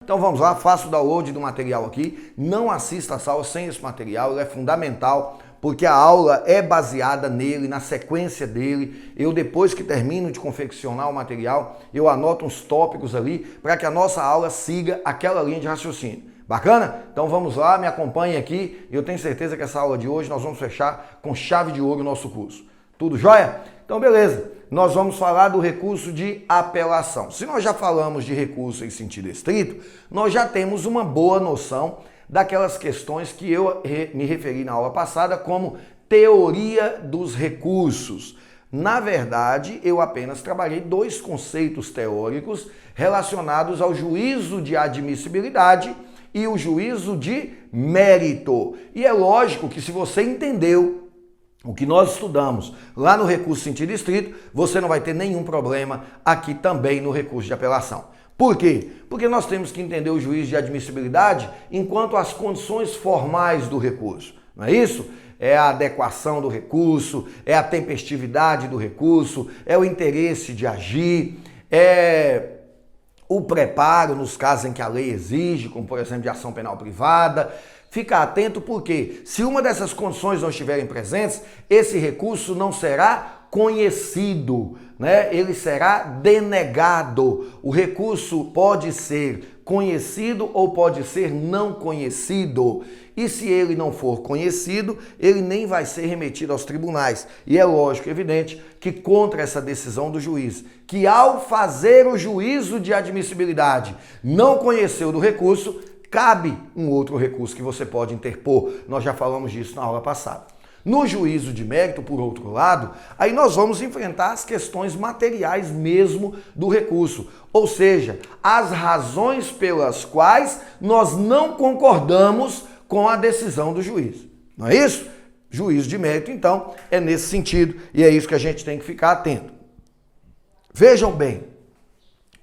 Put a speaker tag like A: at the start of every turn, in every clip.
A: Então vamos lá, faça o download do material aqui. Não assista essa aula sem esse material, ele é fundamental, porque a aula é baseada nele, na sequência dele. Eu, depois que termino de confeccionar o material, eu anoto uns tópicos ali para que a nossa aula siga aquela linha de raciocínio. Bacana? Então vamos lá, me acompanhe aqui. Eu tenho certeza que essa aula de hoje nós vamos fechar com chave de ouro o nosso curso. Tudo jóia? Então beleza, nós vamos falar do recurso de apelação. Se nós já falamos de recurso em sentido estrito, nós já temos uma boa noção daquelas questões que eu me referi na aula passada como teoria dos recursos. Na verdade, eu apenas trabalhei dois conceitos teóricos relacionados ao juízo de admissibilidade e o juízo de mérito. E é lógico que se você entendeu o que nós estudamos lá no recurso sentido estrito, você não vai ter nenhum problema aqui também no recurso de apelação. Por quê? Porque nós temos que entender o juízo de admissibilidade enquanto as condições formais do recurso. Não é isso? É a adequação do recurso, é a tempestividade do recurso, é o interesse de agir, é o preparo nos casos em que a lei exige, como por exemplo de ação penal privada. Fica atento porque se uma dessas condições não estiverem presentes, esse recurso não será conhecido, né? Ele será denegado. O recurso pode ser conhecido ou pode ser não conhecido. E se ele não for conhecido, ele nem vai ser remetido aos tribunais. E é lógico, evidente, que contra essa decisão do juiz, que ao fazer o juízo de admissibilidade não conheceu do recurso, cabe um outro recurso que você pode interpor. Nós já falamos disso na aula passada. No juízo de mérito, por outro lado, aí nós vamos enfrentar as questões materiais mesmo do recurso. Ou seja, as razões pelas quais nós não concordamos com a decisão do juiz. Não é isso? Juízo de mérito, então, é nesse sentido e é isso que a gente tem que ficar atento. Vejam bem,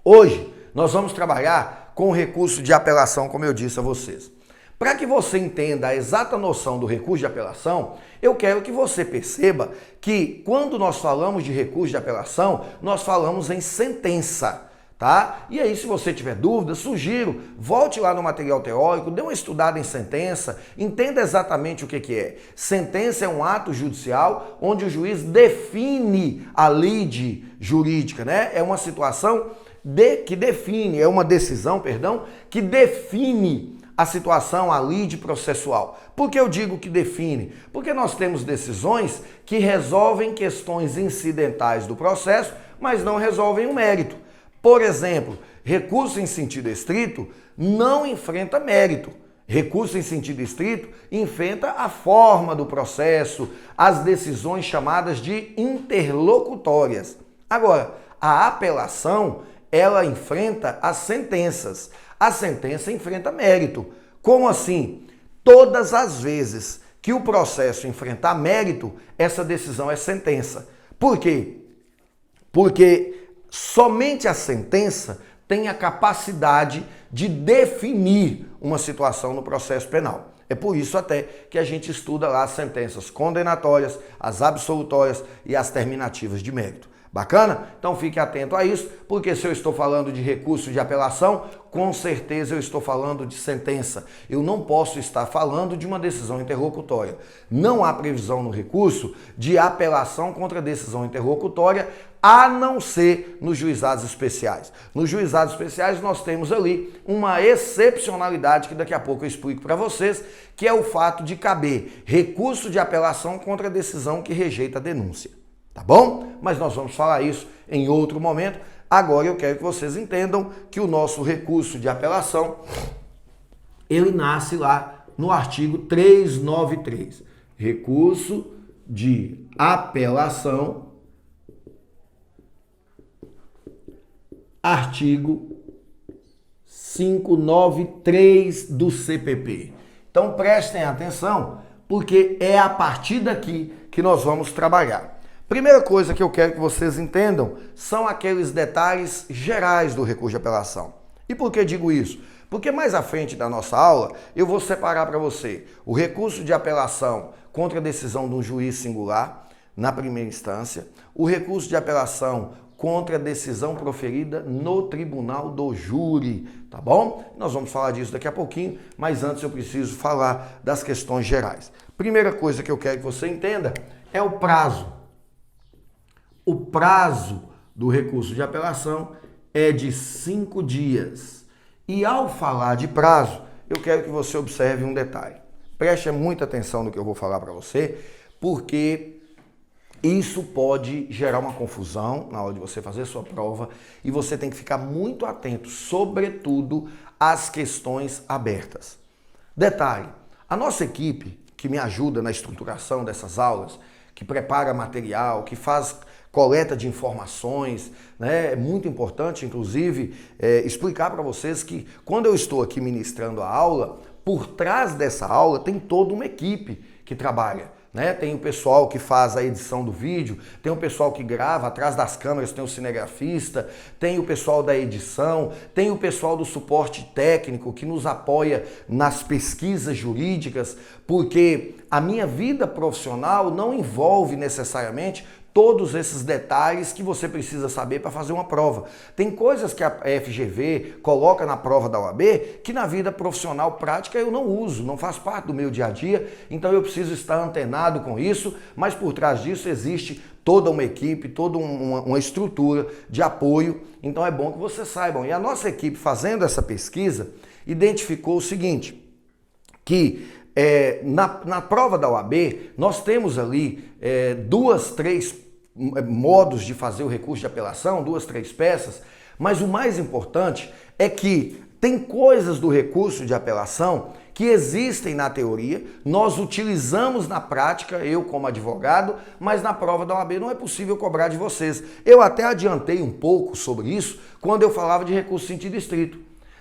A: hoje nós vamos trabalhar com o recurso de apelação, como eu disse a vocês. Para que você entenda a exata noção do recurso de apelação, eu quero que você perceba que quando nós falamos de recurso de apelação, nós falamos em sentença, tá? E aí, se você tiver dúvida, sugiro, volte lá no material teórico, dê uma estudada em sentença, entenda exatamente o que é. Sentença é um ato judicial onde o juiz define a lide jurídica, né? É uma situação é uma decisão, que define a situação, a lide processual. Por que eu digo que define? Porque nós temos decisões que resolvem questões incidentais do processo, mas não resolvem o mérito. Por exemplo, recurso em sentido estrito não enfrenta mérito. Recurso em sentido estrito enfrenta a forma do processo, as decisões chamadas de interlocutórias. Agora, a apelação ela enfrenta as sentenças. A sentença enfrenta mérito. Como assim? Todas as vezes que o processo enfrentar mérito, essa decisão é sentença. Por quê? Porque somente a sentença tem a capacidade de definir uma situação no processo penal. É por isso até que a gente estuda lá as sentenças condenatórias, as absolutórias e as terminativas de mérito. Bacana? Então fique atento a isso, porque se eu estou falando de recurso de apelação, com certeza eu estou falando de sentença. Eu não posso estar falando de uma decisão interlocutória. Não há previsão no recurso de apelação contra decisão interlocutória, a não ser nos juizados especiais. Nos juizados especiais nós temos ali uma excepcionalidade que daqui a pouco eu explico para vocês, que é o fato de caber recurso de apelação contra decisão que rejeita a denúncia. Tá bom? Mas nós vamos falar isso em outro momento. Agora eu quero que vocês entendam que o nosso recurso de apelação, ele nasce lá no artigo 393. Recurso de apelação, artigo 593 do CPP. Então prestem atenção, porque é a partir daqui que nós vamos trabalhar. Primeira coisa que eu quero que vocês entendam são aqueles detalhes gerais do recurso de apelação. E por que digo isso? Porque mais à frente da nossa aula eu vou separar para você o recurso de apelação contra a decisão de um juiz singular na primeira instância, o recurso de apelação contra a decisão proferida no tribunal do júri, tá bom? Nós vamos falar disso daqui a pouquinho, mas antes eu preciso falar das questões gerais. Primeira coisa que eu quero que você entenda é o prazo. O prazo do recurso de apelação é de 5 dias. E ao falar de prazo, eu quero que você observe um detalhe. Preste muita atenção no que eu vou falar para você, porque isso pode gerar uma confusão na hora de você fazer sua prova e você tem que ficar muito atento, sobretudo, às questões abertas. Detalhe, a nossa equipe que me ajuda na estruturação dessas aulas, que prepara material, que faz coleta de informações, né? É muito importante, inclusive, explicar para vocês que quando eu estou aqui ministrando a aula, por trás dessa aula tem toda uma equipe que trabalha. Né? Tem o pessoal que faz a edição do vídeo, tem o pessoal que grava, atrás das câmeras tem o cinegrafista, tem o pessoal da edição, tem o pessoal do suporte técnico que nos apoia nas pesquisas jurídicas, porque a minha vida profissional não envolve necessariamente todos esses detalhes que você precisa saber para fazer uma prova. Tem coisas que a FGV coloca na prova da OAB que na vida profissional prática eu não uso, não faz parte do meu dia a dia, então eu preciso estar antenado com isso, mas por trás disso existe toda uma equipe, toda uma estrutura de apoio, então é bom que vocês saibam. E a nossa equipe fazendo essa pesquisa identificou o seguinte, que na prova da OAB nós temos ali 2, 3 modos de fazer o recurso de apelação, 2, 3 peças, mas o mais importante é que tem coisas do recurso de apelação que existem na teoria, nós utilizamos na prática, eu como advogado, mas na prova da OAB não é possível cobrar de vocês. Eu até adiantei um pouco sobre isso quando eu falava de recurso sentido estrito.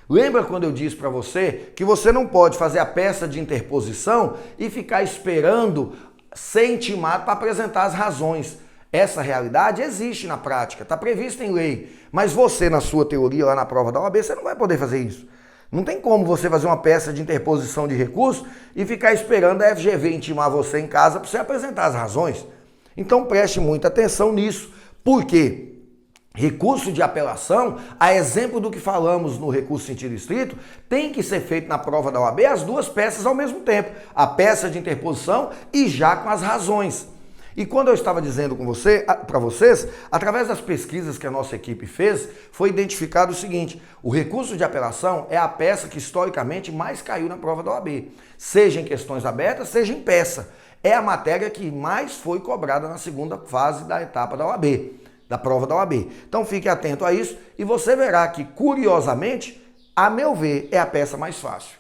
A: Lembra quando eu disse para você que você não pode fazer a peça de interposição e ficar esperando ser intimado para apresentar as razões? Essa realidade existe na prática, está prevista em lei, mas você, na sua teoria, lá na prova da OAB, você não vai poder fazer isso. Não tem como você fazer uma peça de interposição de recurso e ficar esperando a FGV intimar você em casa para você apresentar as razões. Então preste muita atenção nisso, porque recurso de apelação, a exemplo do que falamos no recurso sentido estrito, tem que ser feito na prova da OAB as 2 peças ao mesmo tempo, a peça de interposição e já com as razões. E quando eu estava dizendo para vocês, através das pesquisas que a nossa equipe fez, foi identificado o seguinte: o recurso de apelação é a peça que historicamente mais caiu na prova da OAB, seja em questões abertas, seja em peça. É a matéria que mais foi cobrada na segunda fase da etapa da OAB, da prova da OAB. Então fique atento a isso e você verá que, curiosamente, a meu ver, é a peça mais fácil.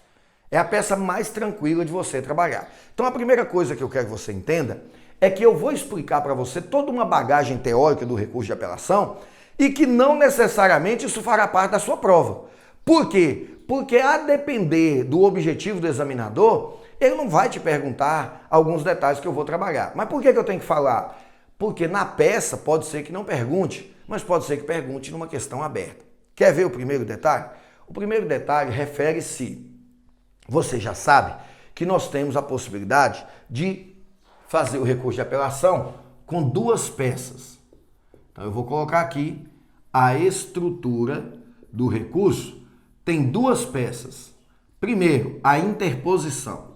A: É a peça mais tranquila de você trabalhar. Então a primeira coisa que eu quero que você entenda é que eu vou explicar para você toda uma bagagem teórica do recurso de apelação e que não necessariamente isso fará parte da sua prova. Por quê? Porque a depender do objetivo do examinador, ele não vai te perguntar alguns detalhes que eu vou trabalhar. Mas por que eu tenho que falar? Porque na peça pode ser que não pergunte, mas pode ser que pergunte numa questão aberta. Quer ver o primeiro detalhe? O primeiro detalhe refere-se, você já sabe, que nós temos a possibilidade de fazer o recurso de apelação com 2 peças. Então eu vou colocar aqui a estrutura do recurso, tem 2 peças. Primeiro, a interposição.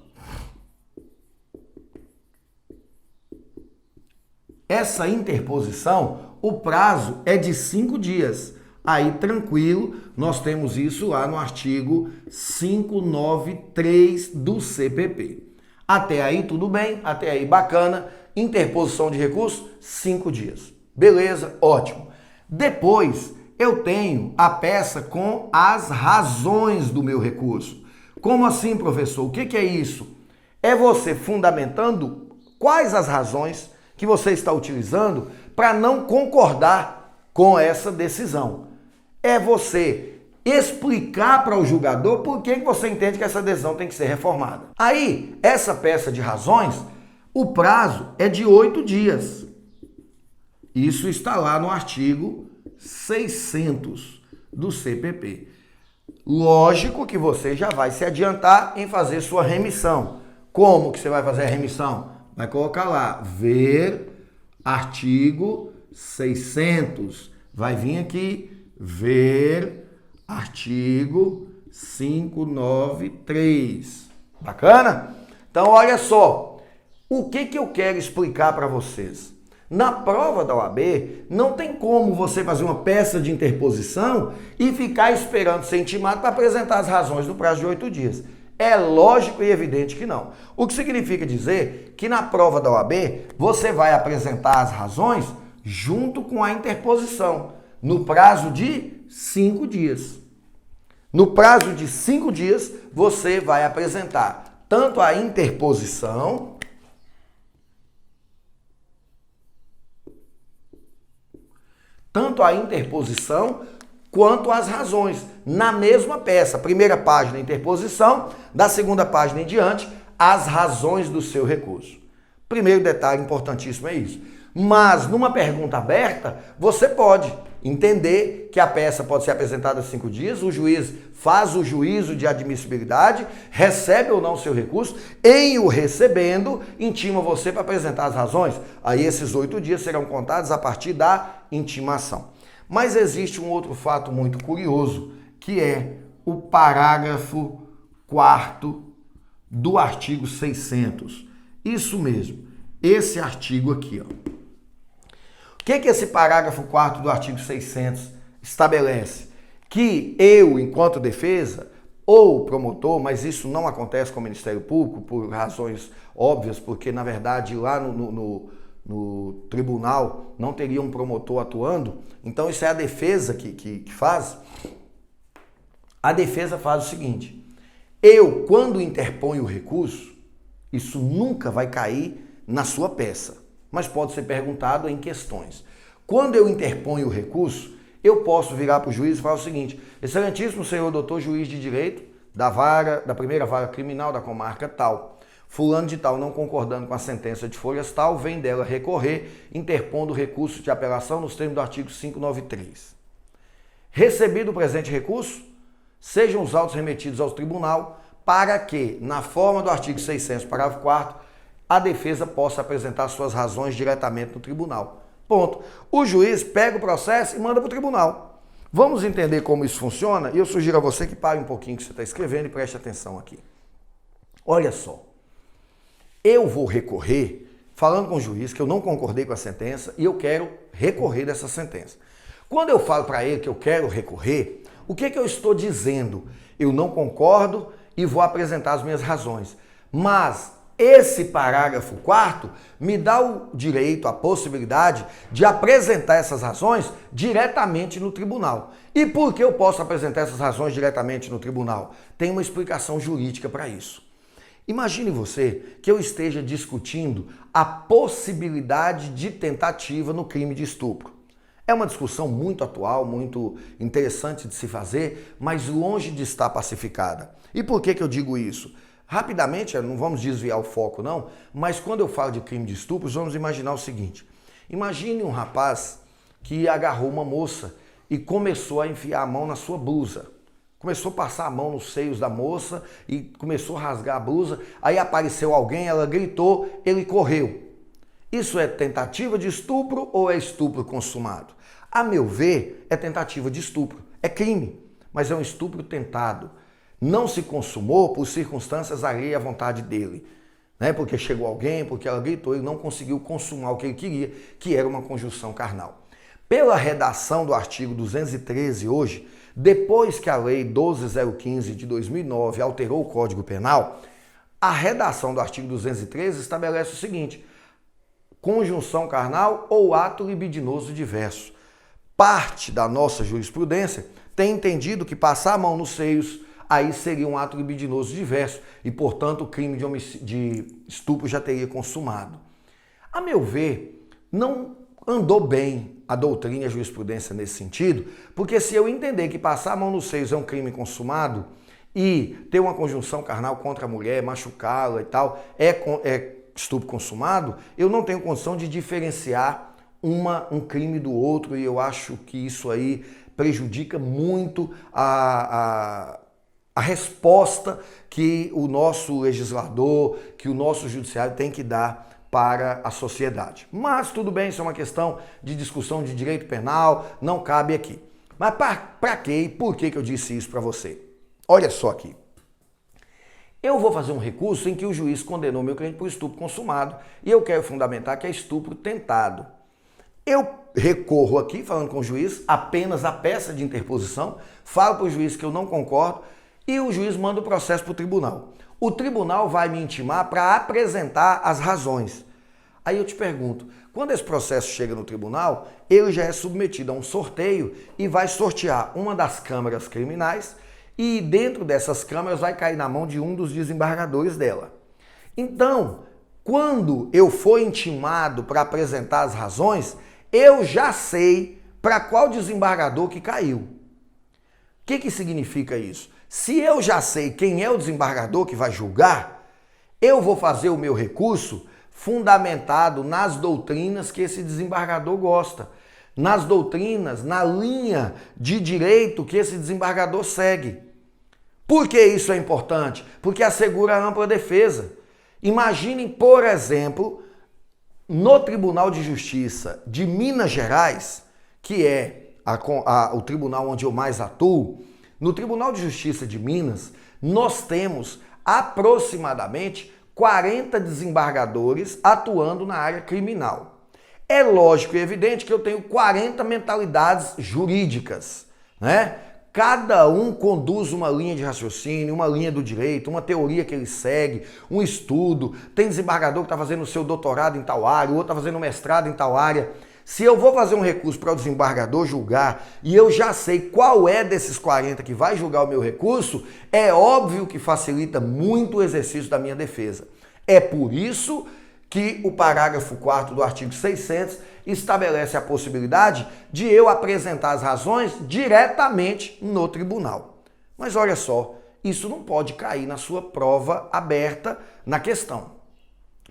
A: Essa interposição, o prazo é de 5 dias. Aí, tranquilo, nós temos isso lá no artigo 593 do CPP. Até aí tudo bem, até aí bacana. Interposição de recurso, 5 dias. Beleza, ótimo. Depois eu tenho a peça com as razões do meu recurso. Como assim, professor? O que é isso? É você fundamentando quais as razões que você está utilizando para não concordar com essa decisão. É você explicar para o julgador por que você entende que essa decisão tem que ser reformada. Aí, essa peça de razões, o prazo é de 8 dias. Isso está lá no artigo 600 do CPP. Lógico que você já vai se adiantar em fazer sua remissão. Como que você vai fazer a remissão? Vai colocar lá, ver artigo 600, vai vir aqui, ver artigo 593. Bacana? Então, olha só, o que eu quero explicar para vocês? Na prova da OAB, não tem como você fazer uma peça de interposição e ficar esperando ser intimado para apresentar as razões no prazo de 8 dias. É lógico e evidente que não. O que significa dizer que na prova da OAB, você vai apresentar as razões junto com a interposição, no prazo de 5 dias. No prazo de 5 dias, você vai apresentar tanto a interposição quanto as razões, na mesma peça. Primeira página, interposição, da segunda página em diante, as razões do seu recurso. Primeiro detalhe importantíssimo é isso. Mas numa pergunta aberta, você pode entender que a peça pode ser apresentada em 5 dias, o juiz faz o juízo de admissibilidade, recebe ou não o seu recurso, em o recebendo, intima você para apresentar as razões. Aí esses 8 dias serão contados a partir da intimação. Mas existe um outro fato muito curioso, que é o parágrafo 4º do artigo 600. Isso mesmo, esse artigo aqui, ó. O que esse parágrafo 4º do artigo 600 estabelece? Que eu, enquanto defesa, ou promotor, mas isso não acontece com o Ministério Público por razões óbvias, porque na verdade lá no tribunal não teria um promotor atuando, então isso é a defesa que faz. A defesa faz o seguinte: eu, quando interponho o recurso, isso nunca vai cair na sua peça, mas pode ser perguntado em questões. Quando eu interponho o recurso, eu posso virar para o juiz e falar o seguinte: excelentíssimo senhor doutor juiz de direito da primeira vara criminal da comarca tal, fulano de tal, não concordando com a sentença de folhas tal, vem dela recorrer, interpondo recurso de apelação nos termos do artigo 593. Recebido o presente recurso, sejam os autos remetidos ao tribunal para que, na forma do artigo 600, parágrafo 4º, a defesa possa apresentar suas razões diretamente no tribunal. Ponto. O juiz pega o processo e manda para o tribunal. Vamos entender como isso funciona? E eu sugiro a você que pare um pouquinho que você está escrevendo e preste atenção aqui. Olha só. Eu vou recorrer, falando com o juiz que eu não concordei com a sentença e eu quero recorrer dessa sentença. Quando eu falo para ele que eu quero recorrer, o que eu estou dizendo? Eu não concordo e vou apresentar as minhas razões. Mas esse parágrafo 4º me dá o direito, a possibilidade de apresentar essas razões diretamente no tribunal. E por que eu posso apresentar essas razões diretamente no tribunal? Tem uma explicação jurídica para isso. Imagine você que eu esteja discutindo a possibilidade de tentativa no crime de estupro. É uma discussão muito atual, muito interessante de se fazer, mas longe de estar pacificada. E por que eu digo isso? Rapidamente, não vamos desviar o foco não, mas quando eu falo de crime de estupro, vamos imaginar o seguinte. Imagine um rapaz que agarrou uma moça e começou a enfiar a mão na sua blusa. Começou a passar a mão nos seios da moça e começou a rasgar a blusa. Aí apareceu alguém, ela gritou, ele correu. Isso é tentativa de estupro ou é estupro consumado? A meu ver, é tentativa de estupro. É crime, mas é um estupro tentado. Não se consumou por circunstâncias alheias à vontade dele. Né? Porque chegou alguém, porque ela gritou, ele não conseguiu consumar o que ele queria, que era uma conjunção carnal. Pela redação do artigo 213 hoje, depois que a Lei 12.015 de 2009 alterou o Código Penal, a redação do artigo 213 estabelece o seguinte: conjunção carnal ou ato libidinoso diverso. Parte da nossa jurisprudência tem entendido que passar a mão nos seios aí seria um ato libidinoso diverso e, portanto, o crime de estupro já teria consumado. A meu ver, não andou bem a doutrina e a jurisprudência nesse sentido, porque se eu entender que passar a mão nos seios é um crime consumado e ter uma conjunção carnal contra a mulher, machucá-la e tal, é estupro consumado, eu não tenho condição de diferenciar um crime do outro e eu acho que isso aí prejudica muito a resposta que o nosso legislador, que o nosso judiciário tem que dar para a sociedade. Mas tudo bem, isso é uma questão de discussão de direito penal, não cabe aqui. Mas para quê e por que eu disse isso para você? Olha só aqui. Eu vou fazer um recurso em que o juiz condenou meu cliente por estupro consumado e eu quero fundamentar que é estupro tentado. Eu recorro aqui, falando com o juiz, apenas a peça de interposição, falo para o juiz que eu não concordo e o juiz manda o processo para o tribunal. O tribunal vai me intimar para apresentar as razões. Aí eu te pergunto, quando esse processo chega no tribunal, ele já é submetido a um sorteio e vai sortear uma das câmaras criminais e dentro dessas câmaras vai cair na mão de um dos desembargadores dela. Então, quando eu for intimado para apresentar as razões, eu já sei para qual desembargador que caiu. O que significa isso? Se eu já sei quem é o desembargador que vai julgar, eu vou fazer o meu recurso fundamentado nas doutrinas que esse desembargador gosta, nas doutrinas, na linha de direito que esse desembargador segue. Por que isso é importante? Porque assegura a ampla defesa. Imaginem, por exemplo, no Tribunal de Justiça de Minas Gerais, que é o tribunal onde eu mais atuo, no Tribunal de Justiça de Minas, nós temos aproximadamente 40 desembargadores atuando na área criminal. É lógico e evidente que eu tenho 40 mentalidades jurídicas, né? Cada um conduz uma linha de raciocínio, uma linha do direito, uma teoria que ele segue, um estudo. Tem desembargador que está fazendo o seu doutorado em tal área, o outro está fazendo mestrado em tal área. Se eu vou fazer um recurso para o desembargador julgar e eu já sei qual é desses 40 que vai julgar o meu recurso, é óbvio que facilita muito o exercício da minha defesa. É por isso que o parágrafo 4º do artigo 600 estabelece a possibilidade de eu apresentar as razões diretamente no tribunal. Mas olha só, isso não pode cair na sua prova aberta na questão.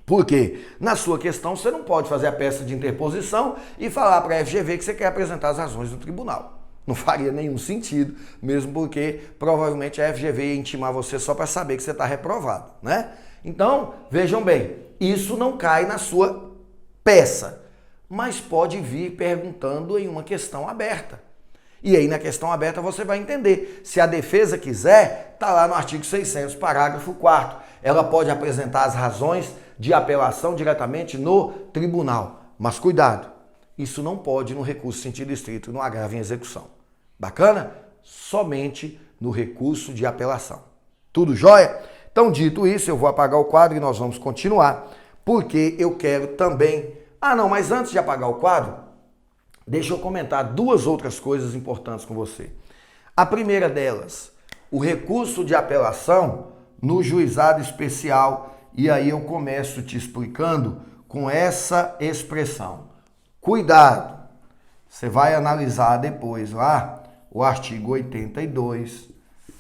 A: Porque na sua questão você não pode fazer a peça de interposição e falar para a FGV que você quer apresentar as razões do tribunal. Não faria nenhum sentido, mesmo porque provavelmente a FGV ia intimar você só para saber que você está reprovado, né? Então, vejam bem, isso não cai na sua peça, mas pode vir perguntando em uma questão aberta. E aí na questão aberta você vai entender. Se a defesa quiser, está lá no artigo 600, parágrafo 4º. Ela pode apresentar as razões de apelação diretamente no tribunal. Mas cuidado, isso não pode no recurso sentido estrito, no agravo em execução. Bacana? Somente no recurso de apelação. Tudo jóia? Então, dito isso, eu vou apagar o quadro e nós vamos continuar, porque eu quero também... mas antes de apagar o quadro, deixa eu comentar duas outras coisas importantes com você. A primeira delas, o recurso de apelação no juizado especial. E aí eu começo te explicando com essa expressão. Cuidado! Você vai analisar depois lá o artigo 82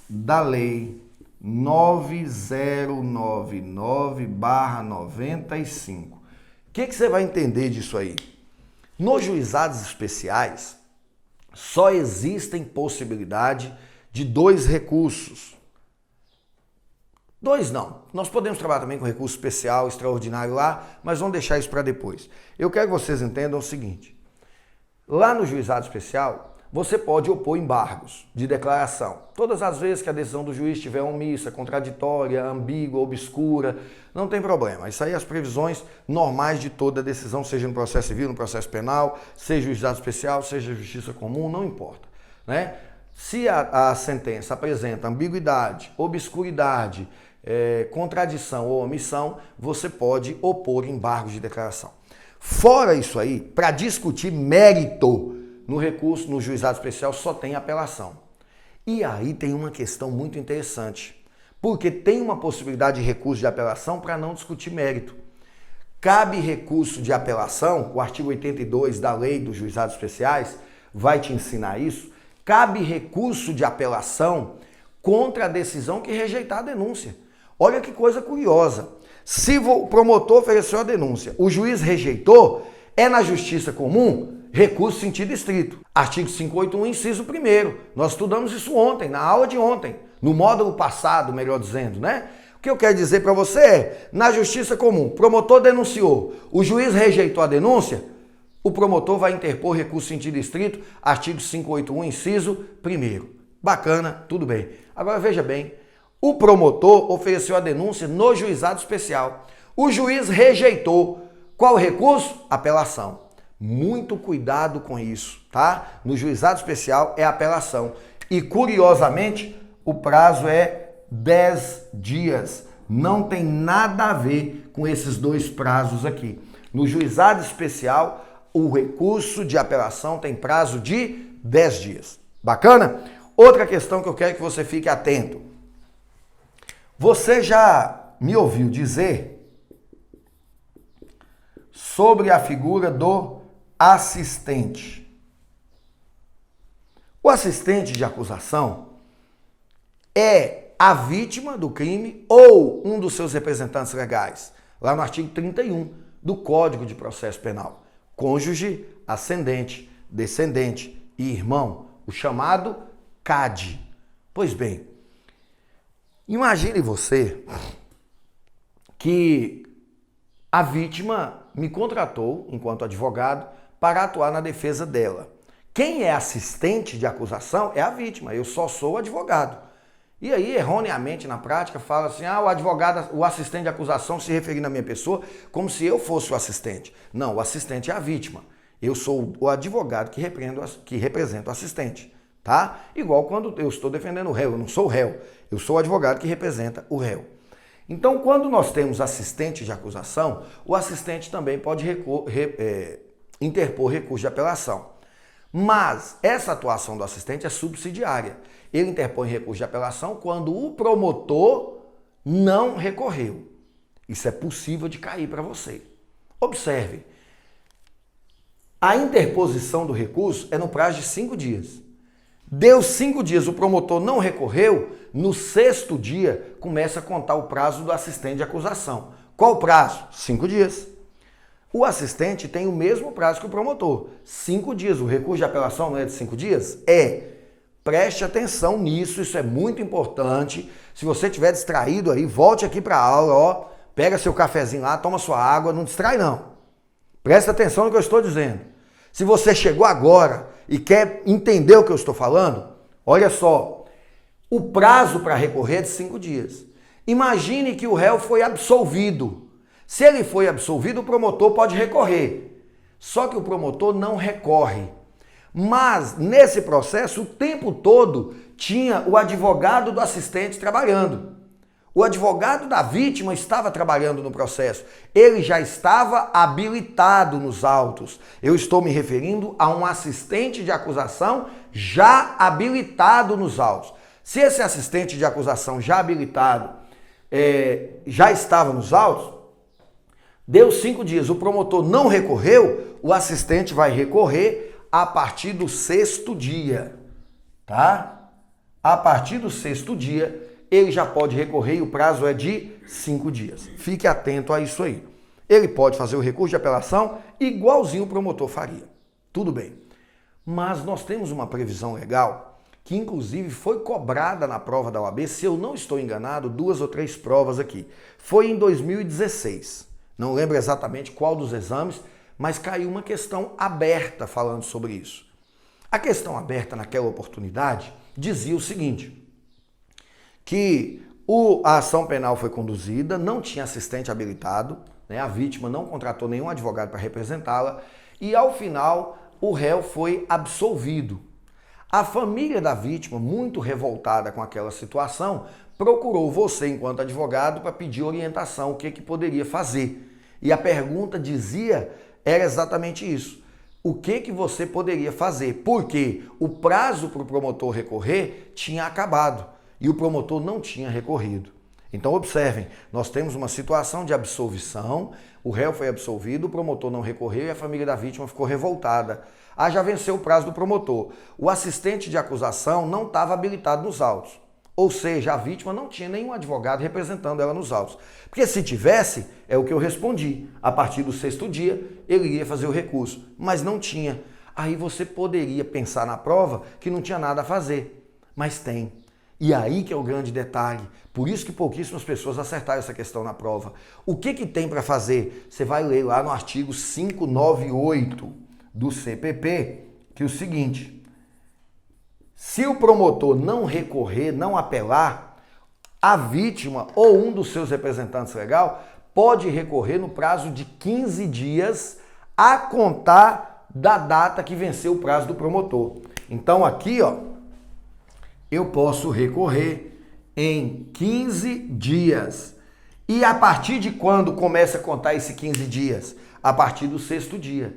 A: da Lei 9099/95. O que você vai entender disso aí? Nos juizados especiais, só existem possibilidade de 2 recursos. 2 não. Nós podemos trabalhar também com recurso especial, extraordinário lá, mas vamos deixar isso para depois. Eu quero que vocês entendam o seguinte. Lá no juizado especial, você pode opor embargos de declaração. Todas as vezes que a decisão do juiz estiver omissa, contraditória, ambígua, obscura, não tem problema. Isso aí é as previsões normais de toda decisão, seja no processo civil, no processo penal, seja juizado especial, seja justiça comum, não importa, né? Se a sentença apresenta ambiguidade, obscuridade, contradição ou omissão, você pode opor embargos de declaração. Fora isso aí, para discutir mérito no recurso, no juizado especial, só tem apelação. E aí tem uma questão muito interessante, porque tem uma possibilidade de recurso de apelação para não discutir mérito. Cabe recurso de apelação, o artigo 82 da Lei dos Juizados Especiais vai te ensinar isso, cabe recurso de apelação contra a decisão que rejeitar a denúncia. Olha que coisa curiosa. Se o promotor ofereceu a denúncia, o juiz rejeitou, é na justiça comum, recurso sentido estrito. Artigo 581, inciso 1º. Nós estudamos isso ontem, na aula de ontem, no módulo passado, melhor dizendo, né? O que eu quero dizer para você é, na justiça comum, promotor denunciou, o juiz rejeitou a denúncia, o promotor vai interpor recurso em sentido estrito, artigo 581, inciso 1º. Bacana, tudo bem. Agora veja bem, o promotor ofereceu a denúncia no juizado especial. O juiz rejeitou. Qual o recurso? Apelação. Muito cuidado com isso, tá? No juizado especial é apelação. E curiosamente, o prazo é 10 dias. Não tem nada a ver com esses dois prazos aqui. No juizado especial, o recurso de apelação tem prazo de 10 dias. Bacana? Outra questão que eu quero que você fique atento. Você já me ouviu dizer sobre a figura do assistente? O assistente de acusação é a vítima do crime ou um dos seus representantes legais, lá no artigo 31 do Código de Processo Penal. Cônjuge, ascendente, descendente e irmão, o chamado CAD. Pois bem, imagine você que a vítima me contratou, enquanto advogado, para atuar na defesa dela. Quem é assistente de acusação é a vítima, eu só sou advogado. E aí, erroneamente, na prática, fala assim, o advogado, o assistente de acusação se referindo à minha pessoa como se eu fosse o assistente. Não, o assistente é a vítima. Eu sou o advogado que representa o assistente, tá? Igual quando eu estou defendendo o réu, eu não sou o réu, eu sou o advogado que representa o réu. Então, quando nós temos assistente de acusação, o assistente também pode interpor recurso de apelação. Mas essa atuação do assistente é subsidiária. Ele interpõe recurso de apelação quando o promotor não recorreu. Isso é possível de cair para você. Observe, a interposição do recurso é no prazo de 5 dias. Deu 5 dias, o promotor não recorreu, no 6º dia começa a contar o prazo do assistente de acusação. Qual o prazo? 5 dias. O assistente tem o mesmo prazo que o promotor, 5 dias. O recurso de apelação não é de 5 dias? É. Preste atenção nisso, isso é muito importante. Se você estiver distraído aí, volte aqui para a aula, pega seu cafezinho lá, toma sua água, não distrai não. Presta atenção no que eu estou dizendo. Se você chegou agora e quer entender o que eu estou falando, olha só, o prazo para recorrer é de 5 dias. Imagine que o réu foi absolvido. Se ele foi absolvido, o promotor pode recorrer. Só que o promotor não recorre. Mas, nesse processo, o tempo todo tinha o advogado do assistente trabalhando. O advogado da vítima estava trabalhando no processo. Ele já estava habilitado nos autos. Eu estou me referindo a um assistente de acusação já habilitado nos autos. Se esse assistente de acusação já habilitado já estava nos autos, deu 5 dias, o promotor não recorreu, o assistente vai recorrer a partir do 6º dia, tá? A partir do 6º dia, ele já pode recorrer e o prazo é de 5 dias. Fique atento a isso aí. Ele pode fazer o recurso de apelação igualzinho o promotor faria. Tudo bem. Mas nós temos uma previsão legal que inclusive foi cobrada na prova da OAB, se eu não estou enganado, 2 ou 3 provas aqui. Foi em 2016. Não lembro exatamente qual dos exames, mas caiu uma questão aberta falando sobre isso. A questão aberta naquela oportunidade dizia o seguinte, que a ação penal foi conduzida, não tinha assistente habilitado, né, a vítima não contratou nenhum advogado para representá-la e ao final o réu foi absolvido. A família da vítima, muito revoltada com aquela situação, procurou você enquanto advogado para pedir orientação, o que poderia fazer. E a pergunta era exatamente isso. O que você poderia fazer? Porque o prazo para o promotor recorrer tinha acabado e o promotor não tinha recorrido. Então observem, nós temos uma situação de absolvição, o réu foi absolvido, o promotor não recorreu e a família da vítima ficou revoltada. Já venceu o prazo do promotor. O assistente de acusação não estava habilitado nos autos. Ou seja, a vítima não tinha nenhum advogado representando ela nos autos. Porque se tivesse, é o que eu respondi. A partir do 6º dia, ele iria fazer o recurso. Mas não tinha. Aí você poderia pensar na prova que não tinha nada a fazer. Mas tem. E aí que é o grande detalhe. Por isso que pouquíssimas pessoas acertaram essa questão na prova. O que tem para fazer? Você vai ler lá no artigo 598 do CPP, que é o seguinte: se o promotor não recorrer, não apelar, a vítima ou um dos seus representantes legal pode recorrer no prazo de 15 dias a contar da data que venceu o prazo do promotor. Então aqui, ó, eu posso recorrer em 15 dias. E a partir de quando começa a contar esses 15 dias? A partir do 6º dia.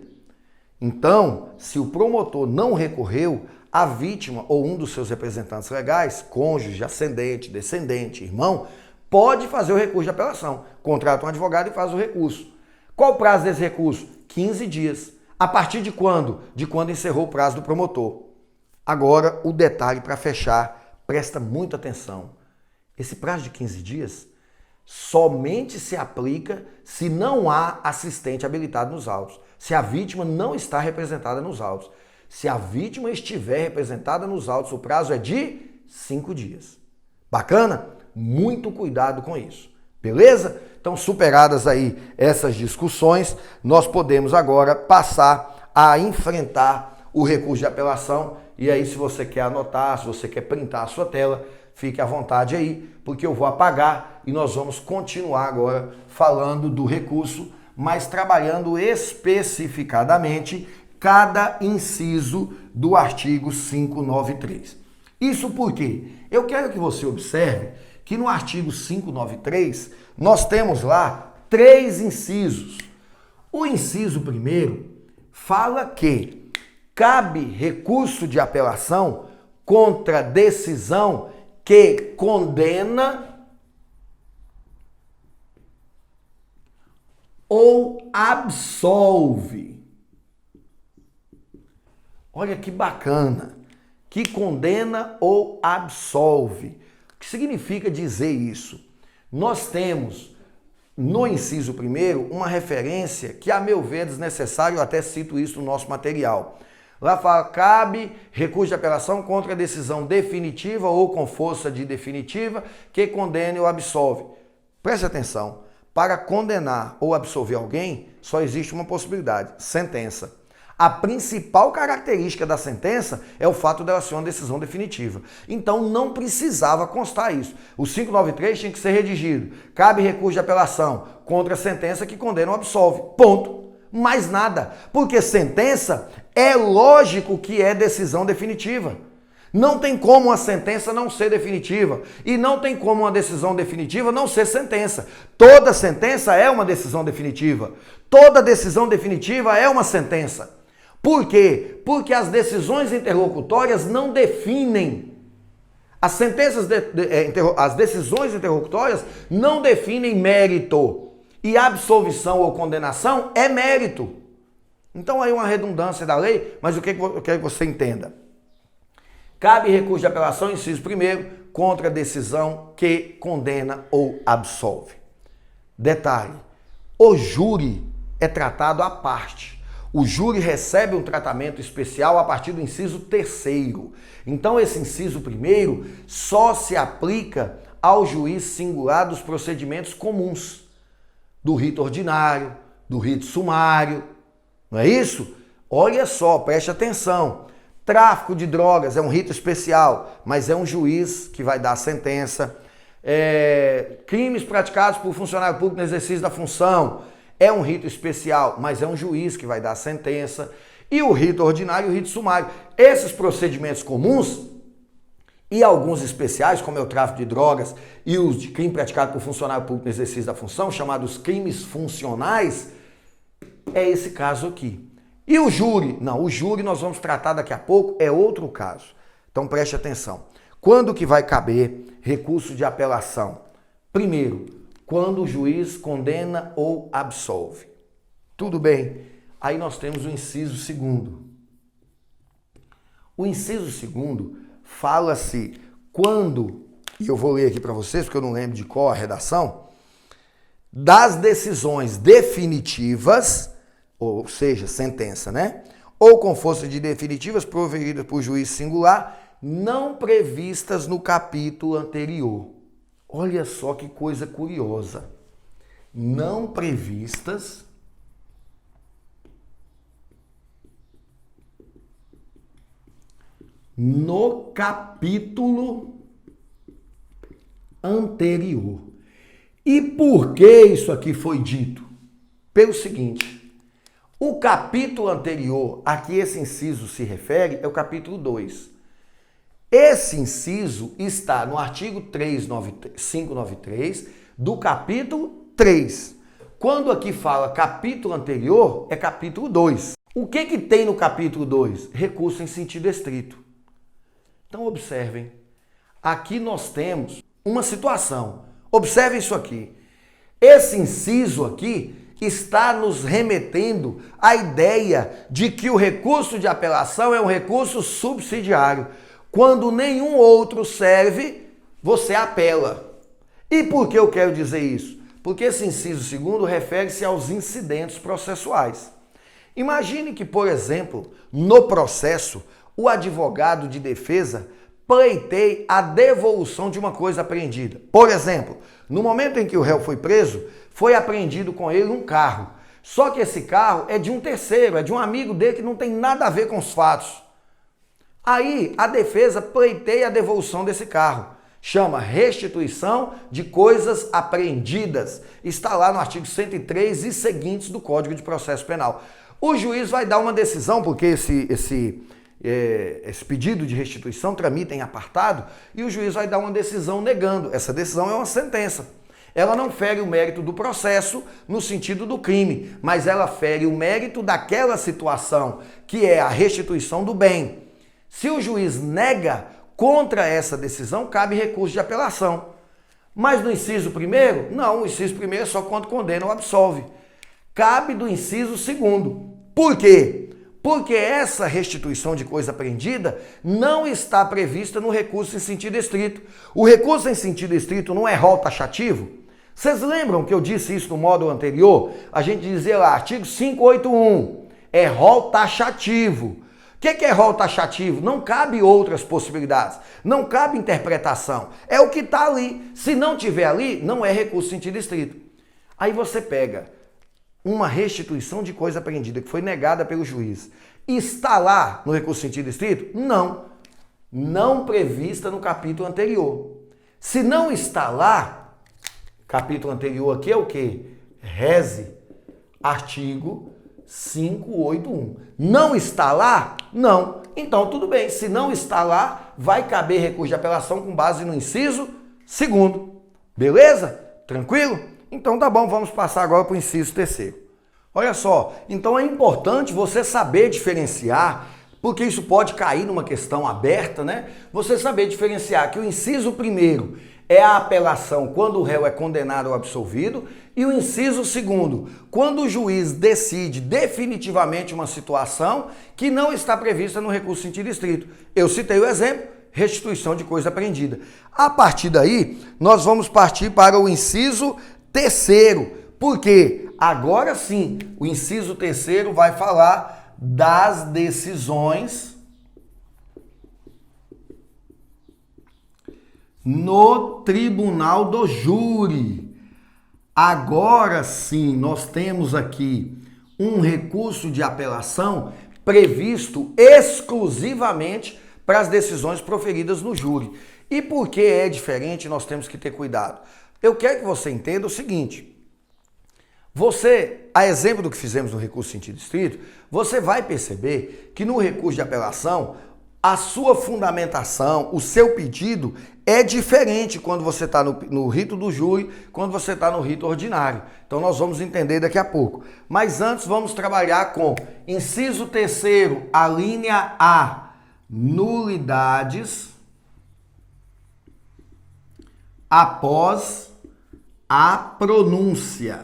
A: Então, se o promotor não recorreu, a vítima ou um dos seus representantes legais, cônjuge, ascendente, descendente, irmão, pode fazer o recurso de apelação. Contrata um advogado e faz o recurso. Qual o prazo desse recurso? 15 dias. A partir de quando? De quando encerrou o prazo do promotor. Agora, o detalhe para fechar, presta muita atenção. Esse prazo de 15 dias somente se aplica se não há assistente habilitado nos autos, se a vítima não está representada nos autos. Se a vítima estiver representada nos autos, o prazo é de 5 dias. Bacana? Muito cuidado com isso. Beleza? Então, superadas aí essas discussões, nós podemos agora passar a enfrentar o recurso de apelação. E aí, se você quer anotar, se você quer printar a sua tela, fique à vontade aí, porque eu vou apagar e nós vamos continuar agora falando do recurso, mas trabalhando especificadamente cada inciso do artigo 593. Isso porque eu quero que você observe que no artigo 593 nós temos lá 3 incisos. O inciso primeiro fala que cabe recurso de apelação contra decisão que condena ou absolve. Olha que bacana, que condena ou absolve. O que significa dizer isso? Nós temos no inciso primeiro uma referência que, a meu ver, é desnecessário, eu até cito isso no nosso material. Lá fala, cabe recurso de apelação contra a decisão definitiva ou com força de definitiva que condene ou absolve. Preste atenção, para condenar ou absolver alguém, só existe uma possibilidade, sentença. A principal característica da sentença é o fato dela ser uma decisão definitiva. Então não precisava constar isso. O 593 tinha que ser redigido. Cabe recurso de apelação contra a sentença que condena ou absolve. Ponto. Mais nada. Porque sentença é lógico que é decisão definitiva. Não tem como uma sentença não ser definitiva. E não tem como uma decisão definitiva não ser sentença. Toda sentença é uma decisão definitiva. Toda decisão definitiva é uma sentença. Por quê? Porque as decisões interlocutórias não definem. As decisões interlocutórias não definem mérito. E absolvição ou condenação é mérito. Então aí uma redundância da lei, mas o que eu quero que você entenda? Cabe recurso de apelação, inciso primeiro, contra a decisão que condena ou absolve. Detalhe, o júri é tratado à parte. O júri recebe um tratamento especial a partir do inciso terceiro. Então esse inciso primeiro só se aplica ao juiz singular dos procedimentos comuns, do rito ordinário, do rito sumário. Não é isso? Olha só, preste atenção. Tráfico de drogas é um rito especial, mas é um juiz que vai dar a sentença. Crimes praticados por funcionário público no exercício da função é um rito especial, mas é um juiz que vai dar a sentença. E o rito ordinário e o rito sumário. Esses procedimentos comuns e alguns especiais, como é o tráfico de drogas e os de crime praticado por funcionário público no exercício da função, chamados crimes funcionais, é esse caso aqui. E o júri? Não, o júri nós vamos tratar daqui a pouco, é outro caso. Então preste atenção. Quando que vai caber recurso de apelação? Primeiro, quando o juiz condena ou absolve. Tudo bem. Aí nós temos o inciso segundo. O inciso segundo fala-se quando, e eu vou ler aqui para vocês, porque eu não lembro de qual a redação, das decisões definitivas, ou seja, sentença, né? Ou com força de definitivas proferidas por juiz singular, não previstas no capítulo anterior. Olha só que coisa curiosa. Não previstas no capítulo anterior. E por que isso aqui foi dito? Pelo seguinte, o capítulo anterior a que esse inciso se refere é o capítulo 2. Esse inciso está no artigo 593 do capítulo 3. Quando aqui fala capítulo anterior, é capítulo 2. O que tem no capítulo 2? Recurso em sentido estrito. Então observem, aqui nós temos uma situação. Observe isso aqui. Esse inciso aqui está nos remetendo à ideia de que o recurso de apelação é um recurso subsidiário. Quando nenhum outro serve, você apela. E por que eu quero dizer isso? Porque esse inciso segundo refere-se aos incidentes processuais. Imagine que, por exemplo, no processo, o advogado de defesa pleiteie a devolução de uma coisa apreendida. Por exemplo, no momento em que o réu foi preso, foi apreendido com ele um carro. Só que esse carro é de um terceiro, é de um amigo dele que não tem nada a ver com os fatos. Aí a defesa pleiteia a devolução desse carro. Chama restituição de coisas apreendidas. Está lá no artigo 103 e seguintes do Código de Processo Penal. O juiz vai dar uma decisão, porque esse pedido de restituição tramita em apartado, e o juiz vai dar uma decisão negando. Essa decisão é uma sentença. Ela não fere o mérito do processo no sentido do crime, mas ela fere o mérito daquela situação, que é a restituição do bem. Se o juiz nega contra essa decisão, cabe recurso de apelação. Mas no inciso primeiro, não, o inciso primeiro é só quando condena ou absolve. Cabe do inciso segundo. Por quê? Porque essa restituição de coisa apreendida não está prevista no recurso em sentido estrito. O recurso em sentido estrito não é rol taxativo? Vocês lembram que eu disse isso no módulo anterior? A gente dizia lá, artigo 581, é rol taxativo. O que é rol taxativo? Não cabe outras possibilidades, não cabe interpretação. É o que está ali. Se não tiver ali, não é recurso em sentido estrito. Aí você pega uma restituição de coisa apreendida que foi negada pelo juiz. Está lá no recurso em sentido estrito? Não. Não prevista no capítulo anterior. Se não está lá, capítulo anterior aqui é o quê? Reze, artigo 581. Não está lá? Não. Então tudo bem. Se não está lá, vai caber recurso de apelação com base no inciso segundo. Beleza? Tranquilo? Então tá bom, vamos passar agora para o inciso terceiro. Olha só, então é importante você saber diferenciar, porque isso pode cair numa questão aberta, né? Você saber diferenciar que o inciso primeiro é a apelação quando o réu é condenado ou absolvido, e o inciso segundo, quando o juiz decide definitivamente uma situação que não está prevista no recurso em sentido estrito. Eu citei o exemplo, restituição de coisa apreendida. A partir daí, nós vamos partir para o inciso terceiro, porque agora sim, o inciso terceiro vai falar das decisões no tribunal do júri. Agora sim, nós temos aqui um recurso de apelação previsto exclusivamente para as decisões proferidas no júri. E por que é diferente, nós temos que ter cuidado. Eu quero que você entenda o seguinte, a exemplo do que fizemos no recurso em sentido estrito, você vai perceber que no recurso de apelação, a sua fundamentação, o seu pedido é diferente quando você está no rito do júri, quando você está no rito ordinário. Então nós vamos entender daqui a pouco. Mas antes vamos trabalhar com inciso terceiro, a linha A, nulidades após a pronúncia.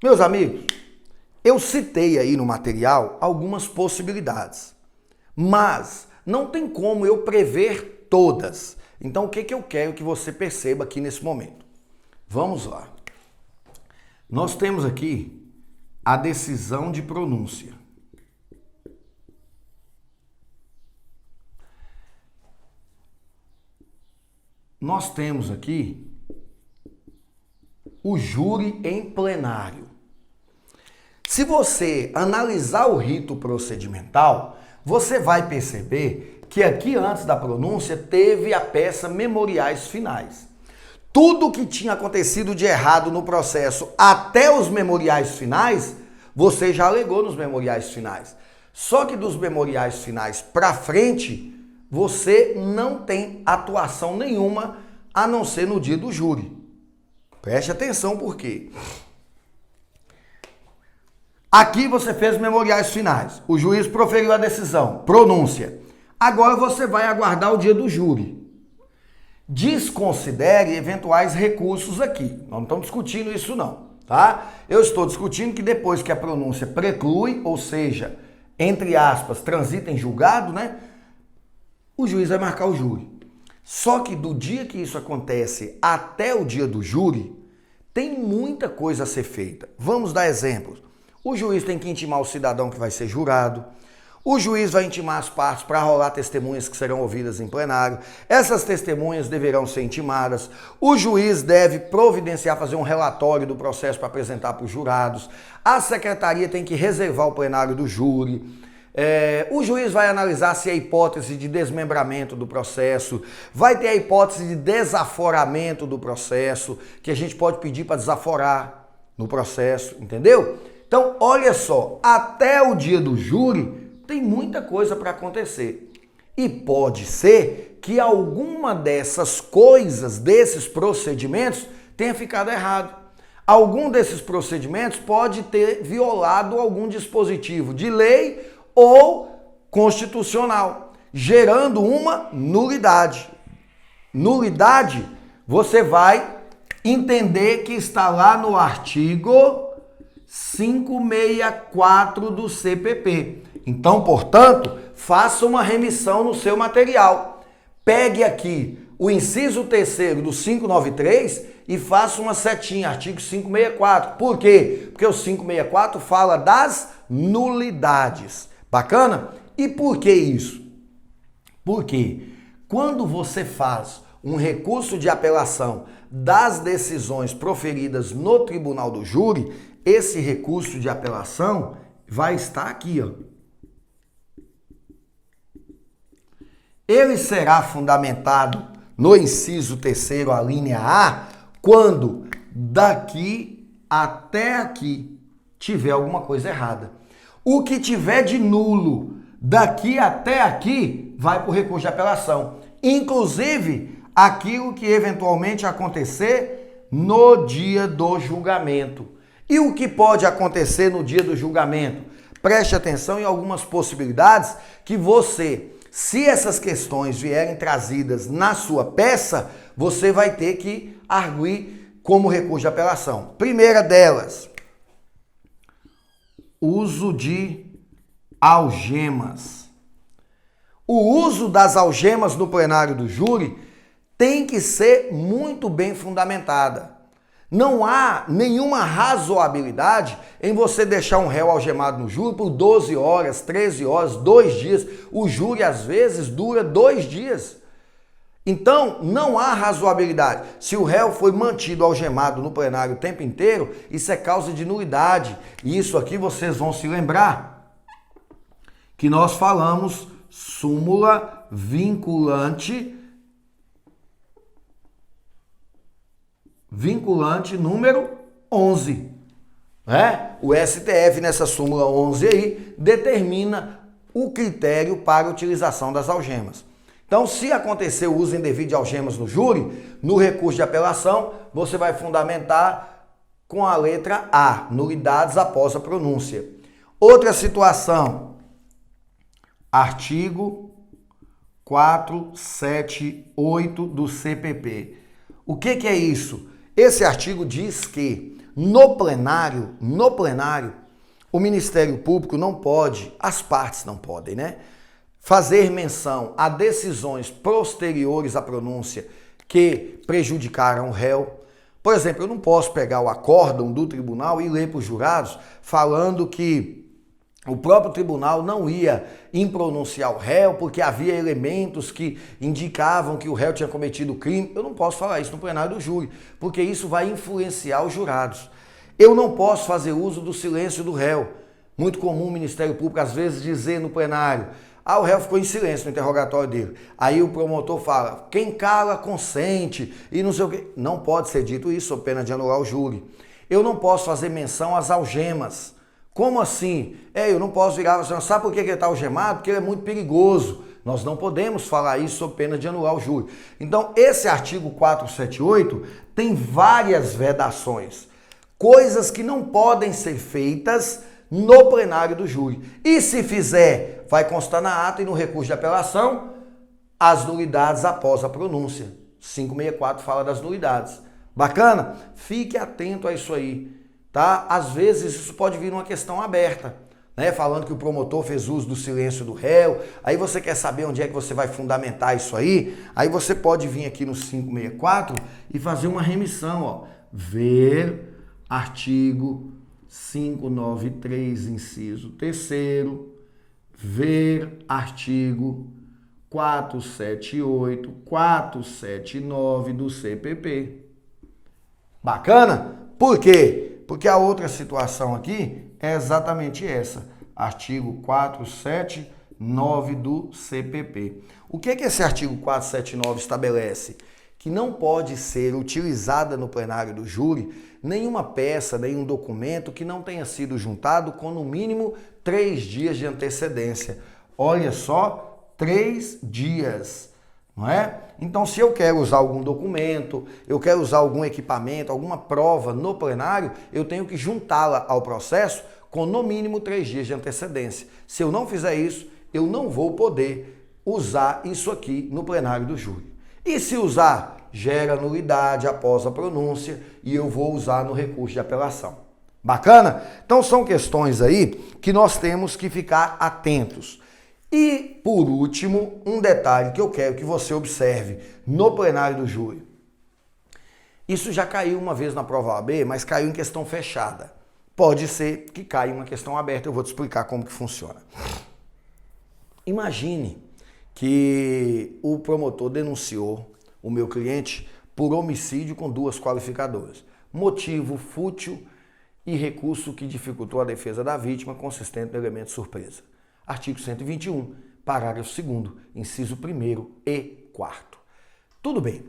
A: Meus amigos, eu citei aí no material algumas possibilidades, mas não tem como eu prever todas. Então o que eu quero que você perceba aqui nesse momento? Vamos lá. Nós temos aqui a decisão de pronúncia. nós temos aqui o júri em plenário. Se você analisar o rito procedimental, você vai perceber que aqui antes da pronúncia teve a peça memoriais finais. Tudo que tinha acontecido de errado no processo até os memoriais finais, você já alegou nos memoriais finais. Só que dos memoriais finais para frente, você não tem atuação nenhuma a não ser no dia do júri. Preste atenção por quê. Aqui você fez memoriais finais. O juiz proferiu a decisão, pronúncia. Agora você vai aguardar o dia do júri. Desconsidere eventuais recursos aqui. Nós não estamos discutindo isso não, tá? Eu estou discutindo que depois que a pronúncia preclui, ou seja, entre aspas, transita em julgado, né? O juiz vai marcar o júri. Só que do dia que isso acontece até o dia do júri, tem muita coisa a ser feita. Vamos dar exemplos. O juiz tem que intimar o cidadão que vai ser jurado. O juiz vai intimar as partes para rolar testemunhas que serão ouvidas em plenário. Essas testemunhas deverão ser intimadas. O juiz deve providenciar, fazer um relatório do processo para apresentar para os jurados. A secretaria tem que reservar o plenário do júri. O juiz vai analisar se é hipótese de desmembramento do processo, vai ter a hipótese de desaforamento do processo, que a gente pode pedir para desaforar no processo, entendeu? Então, olha só, até o dia do júri tem muita coisa para acontecer. E pode ser que alguma dessas coisas, desses procedimentos, tenha ficado errado. Algum desses procedimentos pode ter violado algum dispositivo de lei ou constitucional, gerando uma nulidade. Nulidade, você vai entender que está lá no artigo 564 do CPP. Então, portanto, faça uma remissão no seu material. Pegue aqui o inciso 3º do 593 e faça uma setinha, artigo 564. Por quê? Porque o 564 fala das nulidades. Bacana? E por que isso? Porque quando você faz um recurso de apelação das decisões proferidas no tribunal do júri, esse recurso de apelação vai estar aqui, ó. Ele será fundamentado no inciso 3º, a linha A, quando daqui até aqui tiver alguma coisa errada. O que tiver de nulo daqui até aqui vai para o recurso de apelação. Inclusive, aquilo que eventualmente acontecer no dia do julgamento. E o que pode acontecer no dia do julgamento? Preste atenção em algumas possibilidades que você, se essas questões vierem trazidas na sua peça, você vai ter que arguir como recurso de apelação. Primeira delas, uso de algemas. O uso das algemas no plenário do júri tem que ser muito bem fundamentada. Não há nenhuma razoabilidade em você deixar um réu algemado no júri por 12 horas, 13 horas, 2 dias. O júri, às vezes, dura 2 dias. Então, não há razoabilidade. Se o réu foi mantido algemado no plenário o tempo inteiro, isso é causa de nulidade. E isso aqui vocês vão se lembrar que nós falamos súmula vinculante número 11. O STF, nessa súmula 11 aí, determina o critério para a utilização das algemas. Então, se acontecer o uso indevido de algemas no júri, no recurso de apelação, você vai fundamentar com a letra A, nulidades após a pronúncia. Outra situação, artigo 478 do CPP. O que é isso? Esse artigo diz que no plenário, o Ministério Público não pode, as partes não podem, né? Fazer menção a decisões posteriores à pronúncia que prejudicaram o réu. Por exemplo, eu não posso pegar o acórdão do tribunal e ler para os jurados falando que o próprio tribunal não ia impronunciar o réu porque havia elementos que indicavam que o réu tinha cometido crime. Eu não posso falar isso no plenário do júri, porque isso vai influenciar os jurados. Eu não posso fazer uso do silêncio do réu. Muito comum o Ministério Público às vezes dizer no plenário: o réu ficou em silêncio no interrogatório dele. Aí o promotor fala: quem cala consente e não sei o quê. Não pode ser dito isso, sob pena de anular o júri. Eu não posso fazer menção às algemas. Como assim? Eu não posso virar e falar: sabe por que ele está algemado? Porque ele é muito perigoso. Nós não podemos falar isso sob pena de anular o júri. Então, esse artigo 478 tem várias vedações. Coisas que não podem ser feitas no plenário do júri. E se fizer, vai constar na ata e no recurso de apelação as nulidades após a pronúncia. 564 fala das nulidades. Bacana? Fique atento a isso aí, tá? Às vezes isso pode vir uma questão aberta, né? Falando que o promotor fez uso do silêncio do réu. Aí você quer saber onde é que você vai fundamentar isso aí? Aí você pode vir aqui no 564 e fazer uma remissão, ó. Ver artigo 593, inciso 3º, ver artigo 478, 479 do CPP. Bacana? Por quê? Porque a outra situação aqui é exatamente essa, artigo 479 do CPP. O que esse artigo 479 estabelece? Que não pode ser utilizada no plenário do júri nenhuma peça, nenhum documento que não tenha sido juntado com no mínimo 3 dias de antecedência. Olha só, 3 dias, não é? Então, se eu quero usar algum documento, eu quero usar algum equipamento, alguma prova no plenário, eu tenho que juntá-la ao processo com no mínimo 3 dias de antecedência. Se eu não fizer isso, eu não vou poder usar isso aqui no plenário do júri. E se usar, gera nulidade após a pronúncia e eu vou usar no recurso de apelação. Bacana? Então são questões aí que nós temos que ficar atentos. E, por último, um detalhe que eu quero que você observe no plenário do júri. Isso já caiu uma vez na prova OAB, mas caiu em questão fechada. Pode ser que caia em uma questão aberta, eu vou te explicar como que funciona. Imagine que o promotor denunciou o meu cliente por homicídio com 2 qualificadoras. Motivo fútil e recurso que dificultou a defesa da vítima consistente no elemento surpresa. Artigo 121, parágrafo 2º, inciso 1º e 4º. Tudo bem.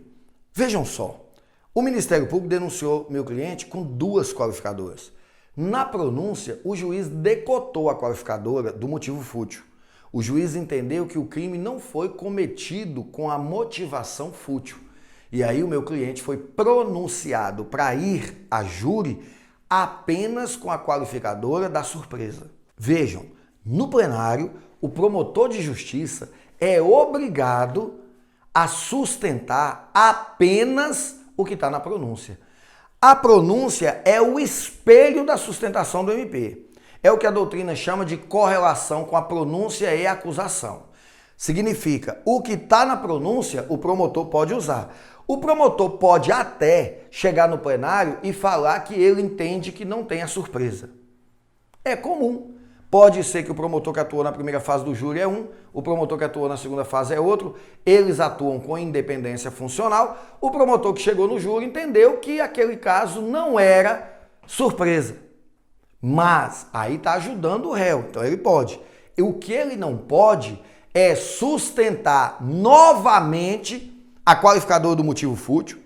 A: Vejam só. O Ministério Público denunciou meu cliente com 2 qualificadoras. Na pronúncia, o juiz decotou a qualificadora do motivo fútil. O juiz entendeu que o crime não foi cometido com a motivação fútil. E aí o meu cliente foi pronunciado para ir a júri apenas com a qualificadora da surpresa. Vejam, no plenário, o promotor de justiça é obrigado a sustentar apenas o que está na pronúncia. A pronúncia é o espelho da sustentação do MP. É o que a doutrina chama de correlação com a pronúncia e a acusação. Significa, o que está na pronúncia, o promotor pode usar. O promotor pode até chegar no plenário e falar que ele entende que não tem a surpresa. É comum. Pode ser que o promotor que atuou na primeira fase do júri é um, o promotor que atuou na segunda fase é outro, eles atuam com independência funcional. O promotor que chegou no júri entendeu que aquele caso não era surpresa. Mas aí está ajudando o réu, então ele pode. E o que ele não pode é sustentar novamente a qualificadora do motivo fútil.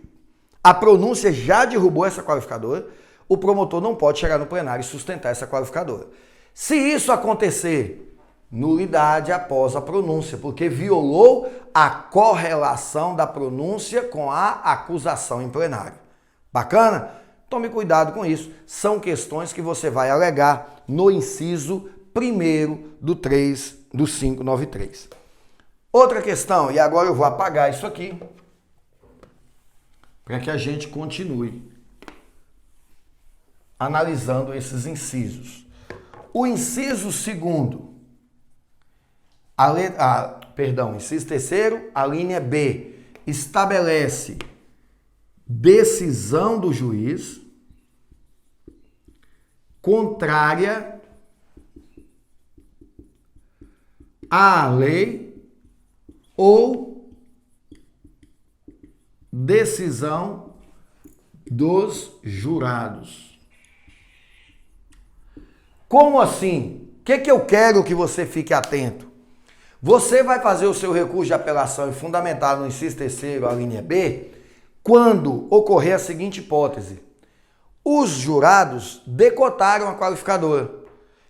A: A pronúncia já derrubou essa qualificadora. O promotor não pode chegar no plenário e sustentar essa qualificadora. Se isso acontecer, nulidade após a pronúncia, porque violou a correlação da pronúncia com a acusação em plenário. Bacana? Tome cuidado com isso. São questões que você vai alegar no inciso 1º do 593. Outra questão, e agora eu vou apagar isso aqui, para que a gente continue analisando esses incisos. O inciso 2º, inciso 3º, a linha B, estabelece decisão do juiz contrária à lei ou decisão dos jurados. Como assim? O que eu quero que você fique atento? Você vai fazer o seu recurso de apelação e fundamentar no inciso terceiro, a linha B, quando ocorrer a seguinte hipótese. Os jurados decotaram a qualificadora.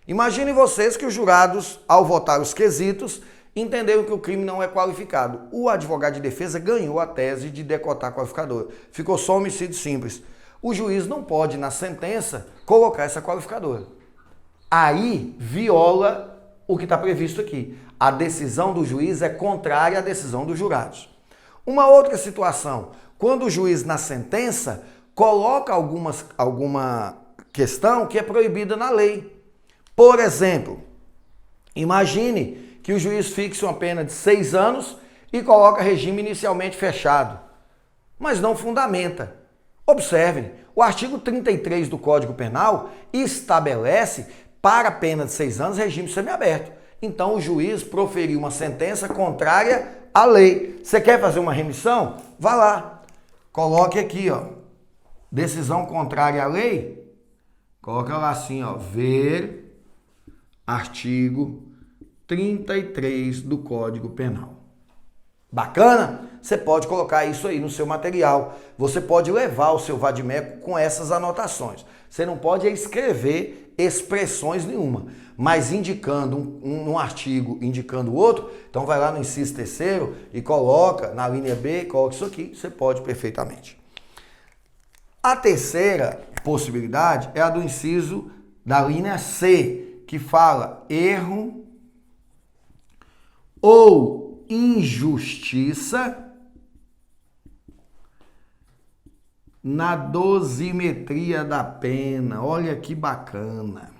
A: Imaginem vocês que os jurados, ao votar os quesitos, entenderam que o crime não é qualificado. O advogado de defesa ganhou a tese de decotar a qualificadora. Ficou só homicídio simples. O juiz não pode, na sentença, colocar essa qualificadora. Aí viola o que está previsto aqui. A decisão do juiz é contrária à decisão dos jurados. Uma outra situação, quando o juiz, na sentença, coloca alguma questão que é proibida na lei. Por exemplo, imagine que o juiz fixe uma pena de 6 anos e coloca regime inicialmente fechado, mas não fundamenta. Observe, o artigo 33 do Código Penal estabelece para a pena de 6 anos regime semiaberto. Então o juiz proferiu uma sentença contrária à lei. Você quer fazer uma remissão? Vá lá, coloque aqui, ó, decisão contrária à lei, coloca lá assim, ó, ver artigo 33 do Código Penal. Bacana? Você pode colocar isso aí no seu material. Você pode levar o seu vadimeco com essas anotações. Você não pode escrever expressões nenhuma, mas indicando um artigo, indicando o outro, então vai lá no inciso terceiro e coloca na linha B, coloca isso aqui, você pode perfeitamente. A terceira possibilidade é a do inciso da linha C, que fala erro ou injustiça na dosimetria da pena. Olha que bacana.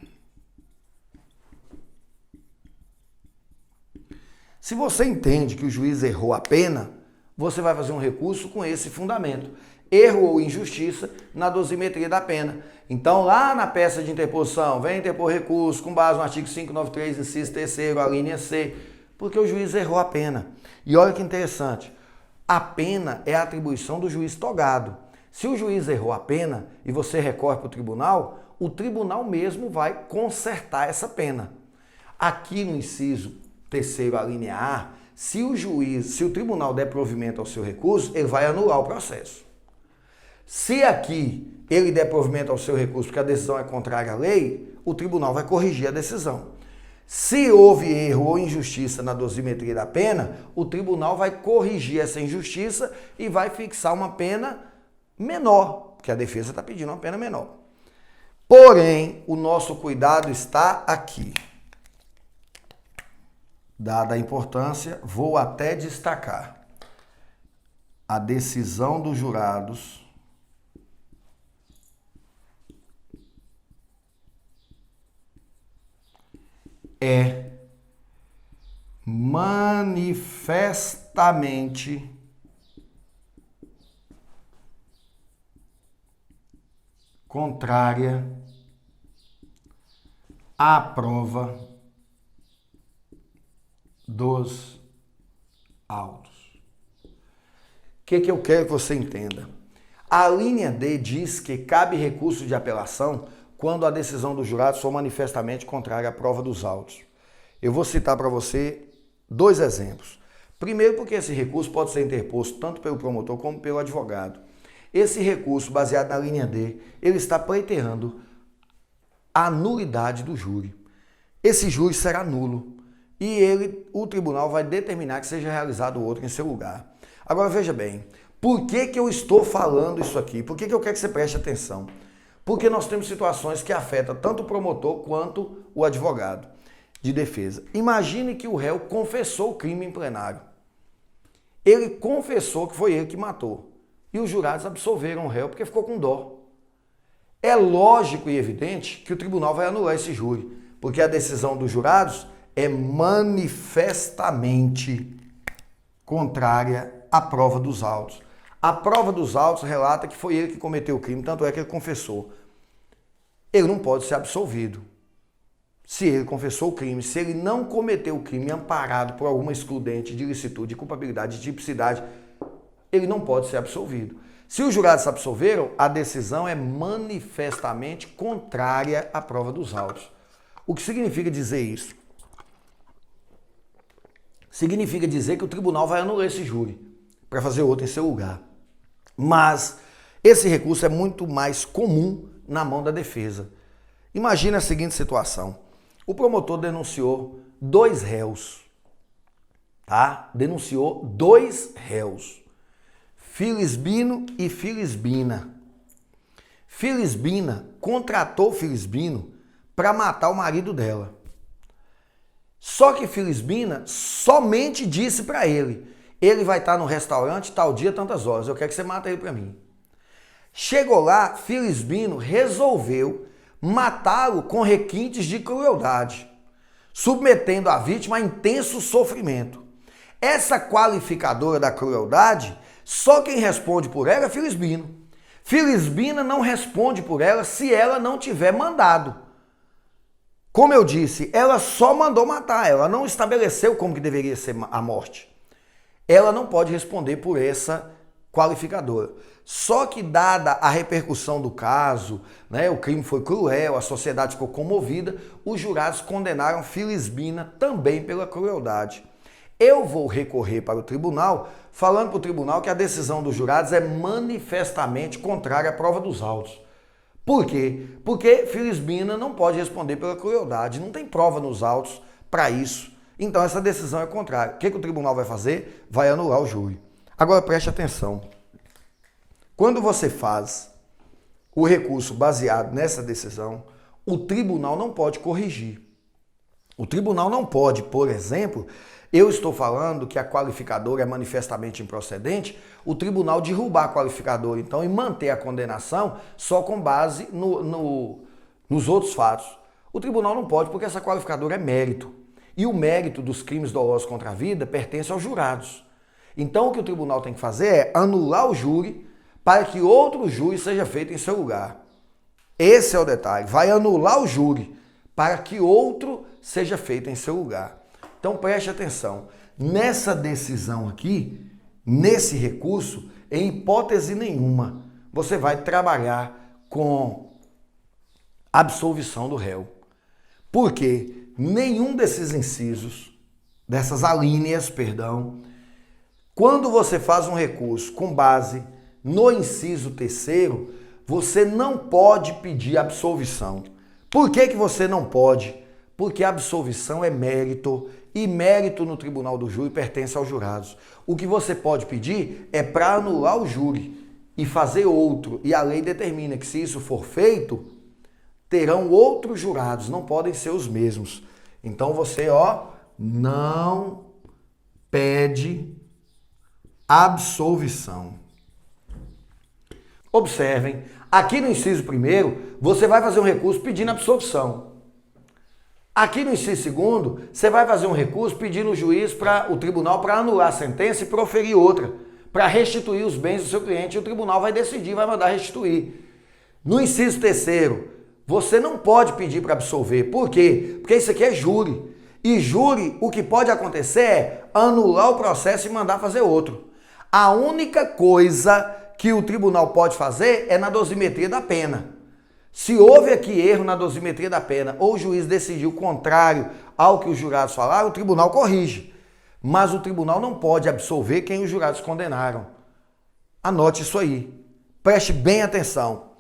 A: Se você entende que o juiz errou a pena, você vai fazer um recurso com esse fundamento. Erro ou injustiça na dosimetria da pena. Então, lá na peça de interposição, vem interpor recurso com base no artigo 593, inciso terceiro, a linha C, porque o juiz errou a pena. E olha que interessante, a pena é a atribuição do juiz togado. Se o juiz errou a pena e você recorre para o tribunal mesmo vai consertar essa pena. Aqui no inciso terceiro, a linha A, se o tribunal der provimento ao seu recurso, ele vai anular o processo. Se aqui ele der provimento ao seu recurso porque a decisão é contrária à lei, o tribunal vai corrigir a decisão. Se houve erro ou injustiça na dosimetria da pena, o tribunal vai corrigir essa injustiça e vai fixar uma pena menor, porque a defesa está pedindo uma pena menor. Porém, o nosso cuidado está aqui. Dada a importância, vou até destacar. A decisão dos jurados é manifestamente contrária à prova dos autos. O que eu quero que você entenda? A linha D diz que cabe recurso de apelação quando a decisão dos jurados for manifestamente contrária à prova dos autos. Eu vou citar para você 2 exemplos. Primeiro, porque esse recurso pode ser interposto tanto pelo promotor como pelo advogado. Esse recurso, baseado na linha D, ele está pleiteando a nulidade do júri. Esse júri será nulo e o tribunal vai determinar que seja realizado outro em seu lugar. Agora veja bem, por que eu estou falando isso aqui? Por que eu quero que você preste atenção? Porque nós temos situações que afetam tanto o promotor quanto o advogado de defesa. Imagine que o réu confessou o crime em plenário. Ele confessou que foi ele que matou. E os jurados absolveram o réu porque ficou com dó. É lógico e evidente que o tribunal vai anular esse júri, porque a decisão dos jurados é manifestamente contrária à prova dos autos. A prova dos autos relata que foi ele que cometeu o crime, tanto é que ele confessou. Ele não pode ser absolvido. se ele confessou o crime, se ele não cometeu o crime amparado por alguma excludente de ilicitude, de culpabilidade, de tipicidade, ele não pode ser absolvido. Se os jurados se absolveram, a decisão é manifestamente contrária à prova dos autos. O que significa dizer isso? Significa dizer que o tribunal vai anular esse júri para fazer outro em seu lugar. Mas esse recurso é muito mais comum na mão da defesa. Imagina a seguinte situação. O promotor denunciou 2 réus, tá? Denunciou 2 réus. Filisbino e Filisbina. Filisbina contratou Filisbino para matar o marido dela. Só que Filisbina somente disse para ele vai estar no restaurante tal dia, tantas horas, eu quero que você mate ele para mim. Chegou lá, Filisbino resolveu matá-lo com requintes de crueldade, submetendo a vítima a intenso sofrimento. Essa qualificadora da crueldade, só quem responde por ela é Filisbino. Filisbina não responde por ela se ela não tiver mandado. Como eu disse, ela só mandou matar, ela não estabeleceu como que deveria ser a morte. Ela não pode responder por essa qualificadora. Só que dada a repercussão do caso, né, o crime foi cruel, a sociedade ficou comovida, os jurados condenaram Filisbina também pela crueldade. Eu vou recorrer para o tribunal, falando para o tribunal que a decisão dos jurados é manifestamente contrária à prova dos autos. Por quê? Porque Filisbina não pode responder pela crueldade, não tem prova nos autos para isso. Então essa decisão é contrária. O que o tribunal vai fazer? Vai anular o júri. Agora preste atenção. Quando você faz o recurso baseado nessa decisão, o tribunal não pode corrigir. O tribunal não pode, por exemplo, eu estou falando que a qualificadora é manifestamente improcedente, o tribunal derrubar a qualificadora, então, e manter a condenação só com base nos outros fatos. O tribunal não pode, porque essa qualificadora é mérito. E o mérito dos crimes dolosos contra a vida pertence aos jurados. Então, o que o tribunal tem que fazer é anular o júri para que outro júri seja feito em seu lugar. Esse é o detalhe. Vai anular o júri para que outro seja feito em seu lugar. Então preste atenção. Nessa decisão aqui, nesse recurso, em hipótese nenhuma, você vai trabalhar com absolvição do réu. Porque nenhum desses incisos, dessas alíneas, quando você faz um recurso com base no inciso 3º, você não pode pedir absolvição. Por que você não pode? Porque a absolvição é mérito e mérito no tribunal do júri pertence aos jurados. O que você pode pedir é para anular o júri e fazer outro. E a lei determina que se isso for feito, terão outros jurados, não podem ser os mesmos. Então você, não pede absolvição. Observem, aqui no inciso 1º, você vai fazer um recurso pedindo absolvição. Aqui no inciso 2º, você vai fazer um recurso pedindo o tribunal para anular a sentença e proferir outra, para restituir os bens do seu cliente, e o tribunal vai decidir, vai mandar restituir. No inciso 3º, você não pode pedir para absolver. Por quê? Porque isso aqui é júri. E júri, o que pode acontecer é anular o processo e mandar fazer outro. A única coisa que o tribunal pode fazer é na dosimetria da pena. Se houve aqui erro na dosimetria da pena ou o juiz decidiu contrário ao que os jurados falaram, o tribunal corrige. Mas o tribunal não pode absolver quem os jurados condenaram. Anote isso aí. Preste bem atenção.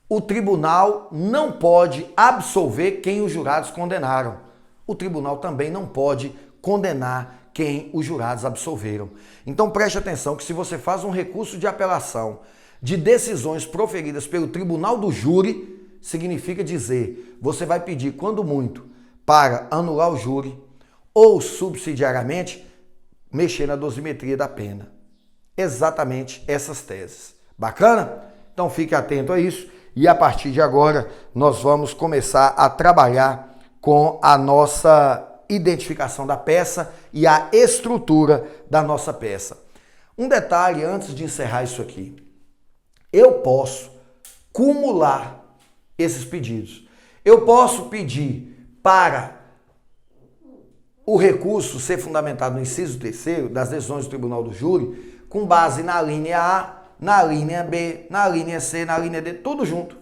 A: O tribunal não pode absolver quem os jurados condenaram. O tribunal também não pode condenar quem os jurados absolveram. Então preste atenção que se você faz um recurso de apelação de decisões proferidas pelo tribunal do júri, significa dizer, você vai pedir, quando muito, para anular o júri ou subsidiariamente mexer na dosimetria da pena. Exatamente essas teses. Bacana? Então fique atento a isso e a partir de agora nós vamos começar a trabalhar com a nossa identificação da peça e a estrutura da nossa peça. Um detalhe antes de encerrar isso aqui. Eu posso cumular esses pedidos. Eu posso pedir para o recurso ser fundamentado no inciso 3º das decisões do Tribunal do Júri, com base na linha A, na linha B, na linha C, na linha D, tudo junto.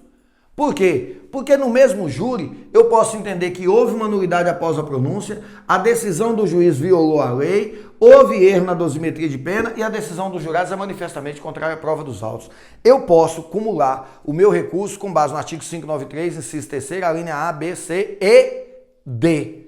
A: Por quê? Porque no mesmo júri eu posso entender que houve uma nulidade após a pronúncia, a decisão do juiz violou a lei, houve erro na dosimetria de pena e a decisão dos jurados é manifestamente contrária à prova dos autos. Eu posso cumular o meu recurso com base no artigo 593, inciso 3º, a linha A, B, C e D.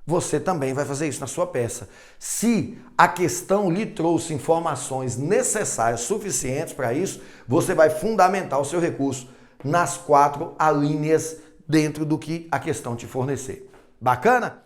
A: Você também vai fazer isso na sua peça. Se a questão lhe trouxe informações necessárias, suficientes para isso, você vai fundamentar o seu recurso nas 4 alíneas dentro do que a questão te fornecer. Bacana?